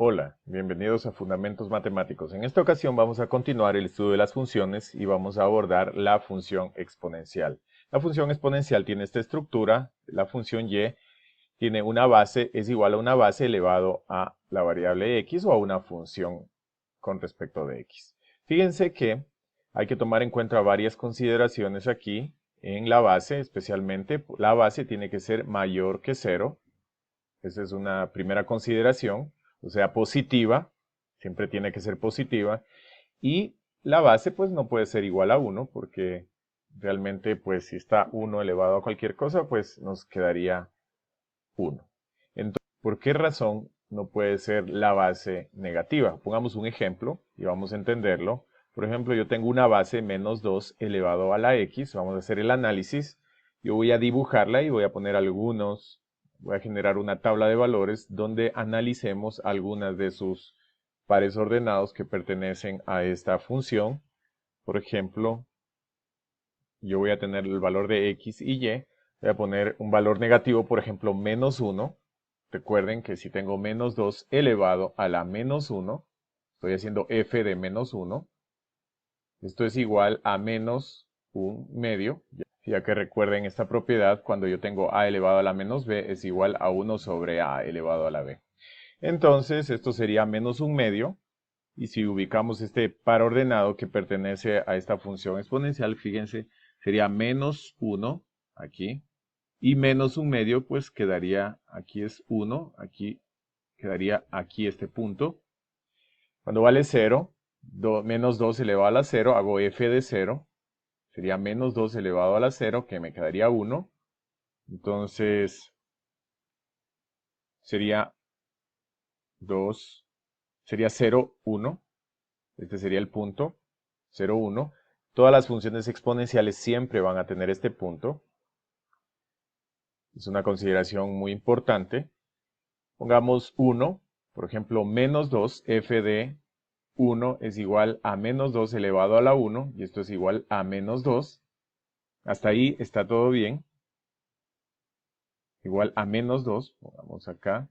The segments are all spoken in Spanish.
Hola, bienvenidos a Fundamentos Matemáticos. En esta ocasión vamos a continuar el estudio de las funciones y vamos a abordar la función exponencial. La función exponencial tiene esta estructura, la función y tiene una base, es igual a una base elevado a la variable x o a una función con respecto de x. Fíjense que hay que tomar en cuenta varias consideraciones aquí en la base, especialmente la base tiene que ser mayor que 0. Esa es una primera consideración, o sea, positiva, siempre tiene que ser positiva, y la base pues no puede ser igual a 1, porque realmente pues si está 1 elevado a cualquier cosa, pues nos quedaría 1. Entonces, ¿por qué razón no puede ser la base negativa? Pongamos un ejemplo y vamos a entenderlo. Por ejemplo, yo tengo una base menos 2 elevado a la x, vamos a hacer el análisis, yo voy a dibujarla y voy a poner voy a generar una tabla de valores donde analicemos algunas de sus pares ordenados que pertenecen a esta función. Por ejemplo, yo voy a tener el valor de x y y, voy a poner un valor negativo, por ejemplo, menos 1. Recuerden que si tengo menos 2 elevado a la menos 1, estoy haciendo f de menos 1. Esto es igual a menos un medio, ya que recuerden esta propiedad, cuando yo tengo a elevado a la menos b es igual a 1 sobre a elevado a la b. Entonces, esto sería menos un medio, y si ubicamos este par ordenado que pertenece a esta función exponencial, fíjense, sería menos 1 aquí, y menos un medio, pues quedaría, aquí es 1, aquí quedaría aquí este punto. Cuando vale 0, menos 2 elevado a la 0, hago f de 0, sería menos 2 elevado a la 0, que me quedaría 1. Entonces, sería 2, sería 0, 1. Este sería el punto, 0, 1. Todas las funciones exponenciales siempre van a tener este punto. Es una consideración muy importante. Pongamos 1, por ejemplo, menos 2, f de 1 es igual a menos 2 elevado a la 1, y esto es igual a menos 2. Hasta ahí está todo bien. Igual a menos 2, pongamos acá,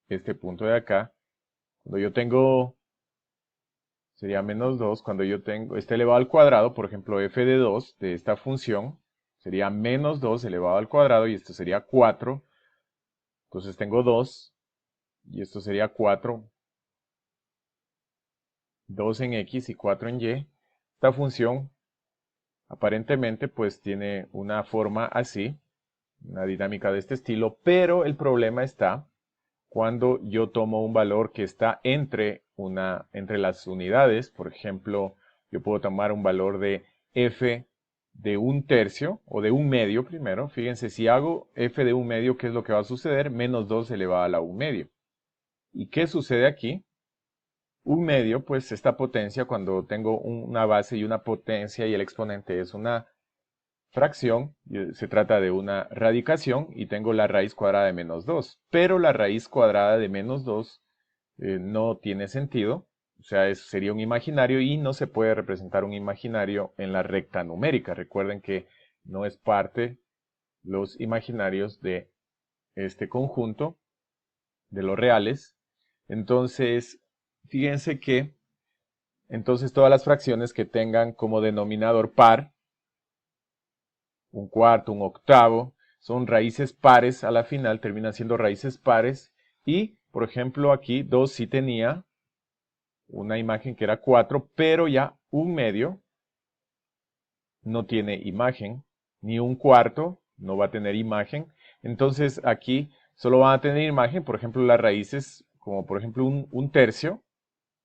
este punto de acá. Cuando yo tengo, sería menos 2, cuando yo tengo este elevado al cuadrado, por ejemplo, f de 2 de esta función, sería menos 2 elevado al cuadrado, y esto sería 4. Entonces tengo 2, y esto sería 4. 2 en x y 4 en y. Esta función aparentemente pues tiene una forma así, una dinámica de este estilo, pero el problema está cuando yo tomo un valor que está entre las unidades. Por ejemplo, yo puedo tomar un valor de f de un tercio o de un medio primero. Fíjense, si hago f de un medio, ¿qué es lo que va a suceder? Menos 2 elevado a la un medio. ¿Y qué sucede aquí? Un medio, pues esta potencia, cuando tengo una base y una potencia y el exponente es una fracción, se trata de una radicación y tengo la raíz cuadrada de menos 2. Pero la raíz cuadrada de menos 2 no tiene sentido, o sea, sería un imaginario y no se puede representar un imaginario en la recta numérica. Recuerden que no es parte los imaginarios de este conjunto de los reales. Entonces, fíjense que entonces todas las fracciones que tengan como denominador par, un cuarto, un octavo, son raíces pares a la final, terminan siendo raíces pares. Y, por ejemplo, aquí 2 sí tenía una imagen que era 4, pero ya un medio no tiene imagen, ni un cuarto no va a tener imagen. Entonces aquí solo van a tener imagen, por ejemplo, las raíces, como por ejemplo un tercio,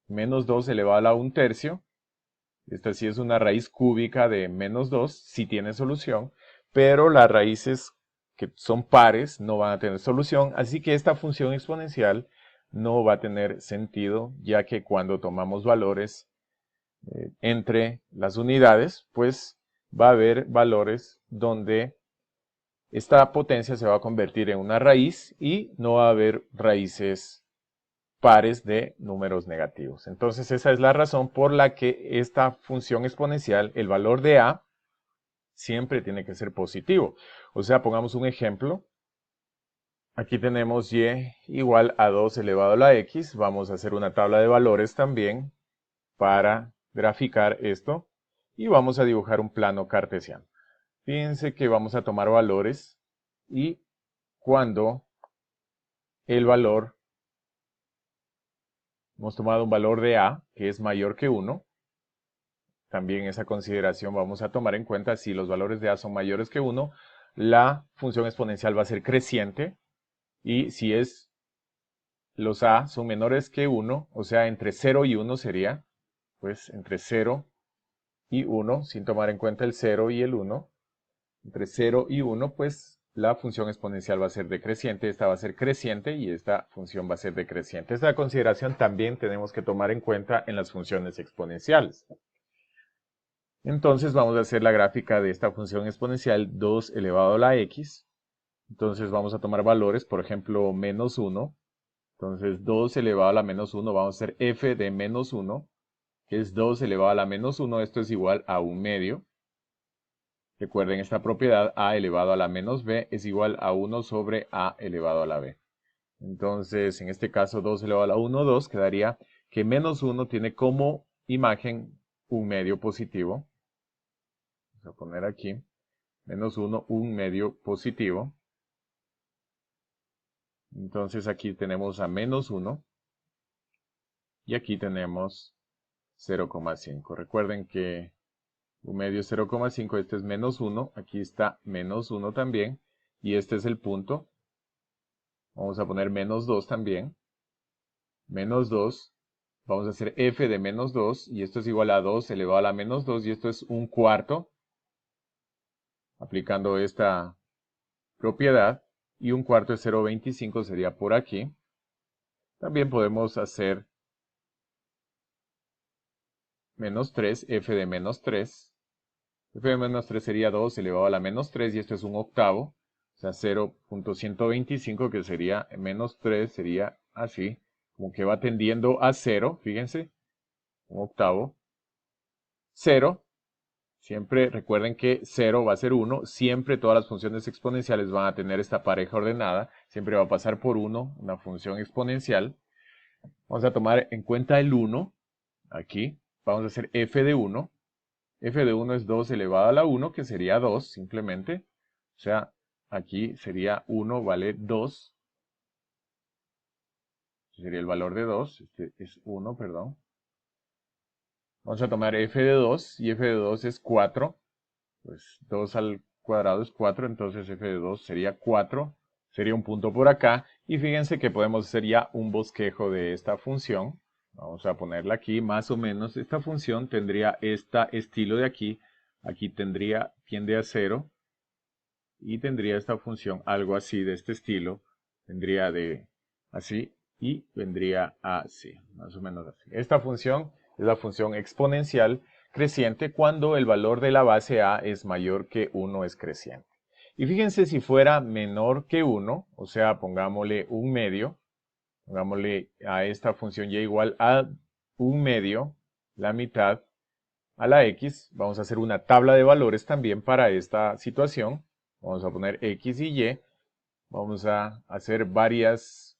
menos 2 elevado a la un tercio. Esta sí es una raíz cúbica de menos 2, sí tiene solución, pero las raíces que son pares no van a tener solución, así que esta función exponencial no va a tener sentido, ya que cuando tomamos valores entre las unidades, pues va a haber valores donde esta potencia se va a convertir en una raíz y no va a haber raíces pares de números negativos. Entonces esa es la razón por la que esta función exponencial, el valor de a, siempre tiene que ser positivo. O sea, pongamos un ejemplo. Aquí tenemos y igual a 2 elevado a la x. Vamos a hacer una tabla de valores también para graficar esto. Y vamos a dibujar un plano cartesiano. Fíjense que vamos a tomar valores y cuando el valor, hemos tomado un valor de a que es mayor que 1, también esa consideración vamos a tomar en cuenta. Si los valores de a son mayores que 1, la función exponencial va a ser creciente. Y si los a son menores que 1, o sea, entre 0 y 1 sería, pues entre 0 y 1, sin tomar en cuenta el 0 y el 1, entre 0 y 1, pues la función exponencial va a ser decreciente, esta va a ser creciente y esta función va a ser decreciente. Esta consideración también tenemos que tomar en cuenta en las funciones exponenciales. Entonces vamos a hacer la gráfica de esta función exponencial 2 elevado a la x. Entonces vamos a tomar valores, por ejemplo, menos 1. Entonces 2 elevado a la menos 1, vamos a hacer f de menos 1, que es 2 elevado a la menos 1, esto es igual a 1 medio. Recuerden esta propiedad, a elevado a la menos b es igual a 1 sobre a elevado a la b. Entonces, en este caso 2 elevado a la 1, 2, quedaría que menos 1 tiene como imagen un medio positivo. Vamos a poner aquí, menos 1, un medio positivo. Entonces aquí tenemos a menos 1 y aquí tenemos 0,5. Recuerden que un medio es 0,5, este es menos 1, aquí está menos 1 también, y este es el punto. Vamos a poner menos 2 también. Menos 2, vamos a hacer f de menos 2, y esto es igual a 2 elevado a la menos 2, y esto es un cuarto, aplicando esta propiedad, y un cuarto es 0,25, sería por aquí. También podemos hacer menos 3, f de menos 3. F de menos 3 sería 2 elevado a la menos 3 y esto es un octavo. O sea, 0.125 que sería menos 3 sería así. Como que va tendiendo a 0, fíjense. Un octavo. 0. Siempre recuerden que 0 va a ser 1. Siempre todas las funciones exponenciales van a tener esta pareja ordenada. Siempre va a pasar por 1, una función exponencial. Vamos a tomar en cuenta el 1. Aquí. Vamos a hacer f de 1. F de 1 es 2 elevado a la 1, que sería 2 simplemente. O sea, aquí sería 1 vale 2. Sería el valor de 2. Este es 1, perdón. Vamos a tomar f de 2 y f de 2 es 4. Pues 2 al cuadrado es 4, entonces f de 2 sería 4. Sería un punto por acá. Y fíjense que podemos hacer ya un bosquejo de esta función. Vamos a ponerla aquí, más o menos. Esta función tendría este estilo de aquí. Aquí tiende a 0. Y tendría esta función algo así de este estilo. Tendría de así y vendría así, más o menos así. Esta función es la función exponencial creciente cuando el valor de la base a es mayor que 1 es creciente. Y fíjense si fuera menor que 1, o sea, pongámosle un medio, pongámosle a esta función y igual a un medio, la mitad, a la x. Vamos a hacer una tabla de valores también para esta situación. Vamos a poner x y y. Vamos a hacer varios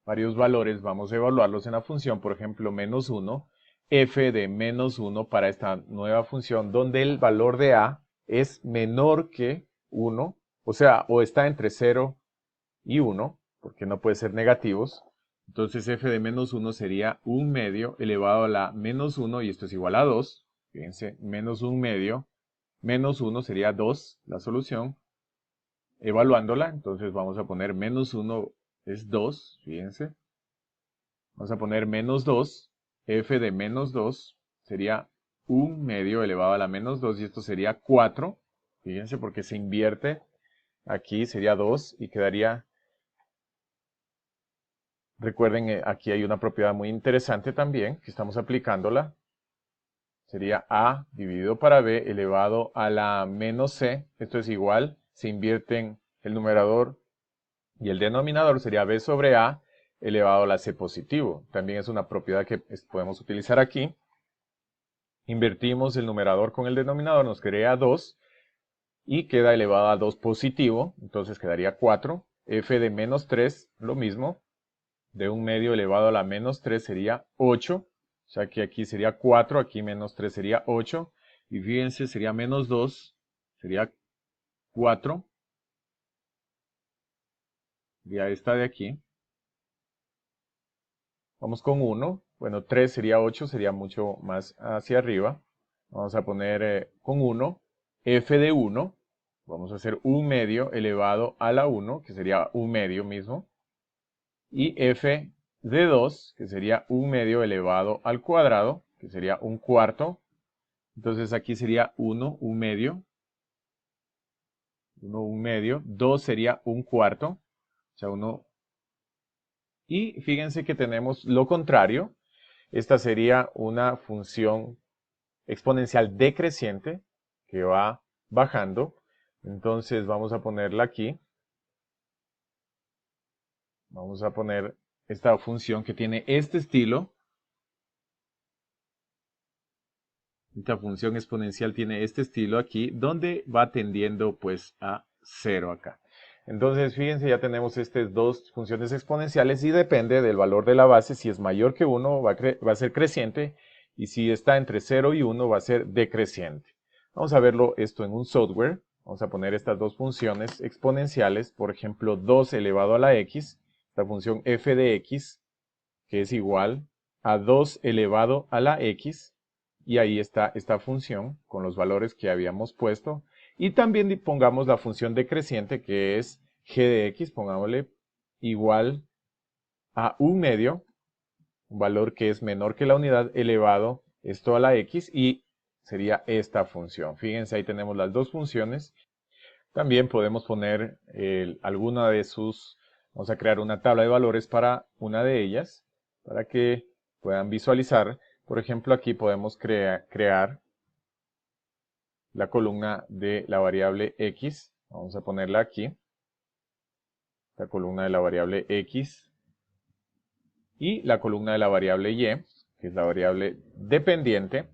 valores. Vamos a evaluarlos en la función. Por ejemplo, menos 1. F de menos 1 para esta nueva función donde el valor de a es menor que 1. O sea, o está entre 0 y 1, porque no puede ser negativos. Entonces f de menos 1 sería un medio elevado a la menos 1 y esto es igual a 2. Fíjense, menos un medio, menos 1 sería 2, la solución. Evaluándola, entonces vamos a poner menos 1 es 2, fíjense. Vamos a poner menos 2, f de menos 2 sería un medio elevado a la menos 2 y esto sería 4. Fíjense porque se invierte. Aquí sería 2 y quedaría... Recuerden, aquí hay una propiedad muy interesante también, que estamos aplicándola. Sería a dividido para b elevado a la menos c. Esto es igual, se invierten el numerador y el denominador, sería b sobre a elevado a la c positivo. También es una propiedad que podemos utilizar aquí. Invertimos el numerador con el denominador, nos quedaría 2 y queda elevado a 2 positivo, entonces quedaría 4. f de menos 3, lo mismo, de 1 medio elevado a la menos 3 sería 8, o sea que aquí sería 4, aquí menos 3 sería 8, y fíjense, sería menos 2, sería 4, ya esta de aquí. Vamos con 1, bueno, 3 sería 8, sería mucho más hacia arriba. Vamos a poner con 1, f de 1, vamos a hacer 1 medio elevado a la 1, que sería 1 medio mismo, y f de 2, que sería 1 medio elevado al cuadrado, que sería 1 cuarto. Entonces aquí sería 1, 1 medio, 1, 1 medio, 2 sería 1 cuarto, o sea, 1. Y fíjense que tenemos lo contrario. Esta sería una función exponencial decreciente que va bajando. Entonces vamos a ponerla aquí. Vamos a poner esta función que tiene este estilo. Esta función exponencial tiene este estilo aquí, donde va tendiendo pues a 0 acá. Entonces, fíjense, ya tenemos estas dos funciones exponenciales y depende del valor de la base. Si es mayor que 1 va a ser creciente y si está entre 0 y 1 va a ser decreciente. Vamos a verlo esto en un software. Vamos a poner estas dos funciones exponenciales, por ejemplo, 2 elevado a la x, la función f de x, que es igual a 2 elevado a la x, y ahí está esta función con los valores que habíamos puesto. Y también pongamos la función decreciente que es g de x, pongámosle igual a 1 medio, un valor que es menor que la unidad, elevado esto a la x, y sería esta función. Fíjense, ahí tenemos las dos funciones. También podemos poner alguna de sus, vamos a crear una tabla de valores para una de ellas, para que puedan visualizar. Por ejemplo, aquí podemos crear la columna de la variable x. Vamos a ponerla aquí. La columna de la variable x. Y la columna de la variable y, que es la variable dependiente.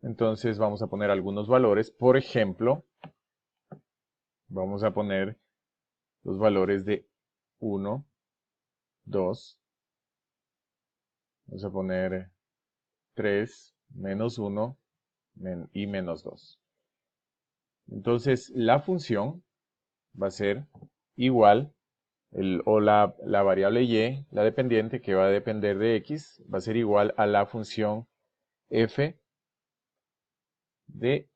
Entonces vamos a poner algunos valores. Por ejemplo, vamos a poner los valores de 1, 2. Vamos a poner 3, menos 1 y menos 2. Entonces la función va a ser igual, la variable y, la dependiente, que va a depender de x, va a ser igual a la función f de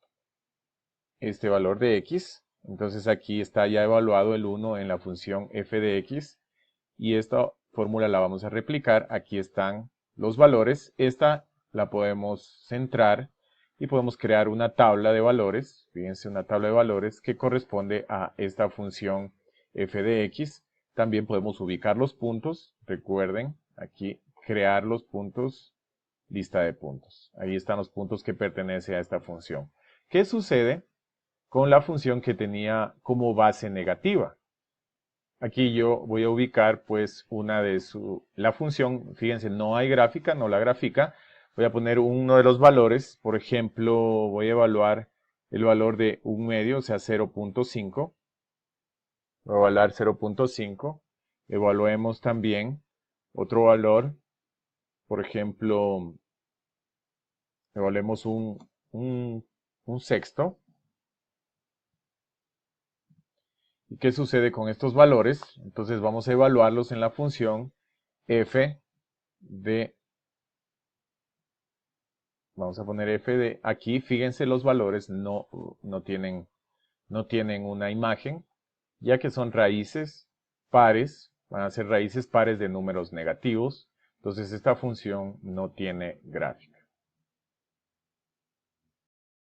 este valor de x. Entonces aquí está ya evaluado el 1 en la función f de x. Y esta fórmula la vamos a replicar. Aquí están los valores. Esta la podemos centrar y podemos crear una tabla de valores. Fíjense, una tabla de valores que corresponde a esta función f de x. También podemos ubicar los puntos. Recuerden, aquí crear los puntos, lista de puntos. Ahí están los puntos que pertenecen a esta función. ¿Qué sucede con la función que tenía como base negativa? Aquí yo voy a ubicar pues la función, fíjense, no hay gráfica, no la grafica. Voy a poner uno de los valores, por ejemplo, voy a evaluar el valor de 1 medio, o sea 0.5. Voy a evaluar 0.5. Evaluemos también otro valor, por ejemplo, evaluemos un sexto. ¿Y qué sucede con estos valores? Entonces vamos a evaluarlos en la función f de, vamos a poner f de, aquí fíjense los valores no tienen una imagen, ya que son raíces pares, van a ser raíces pares de números negativos, entonces esta función no tiene gráfica.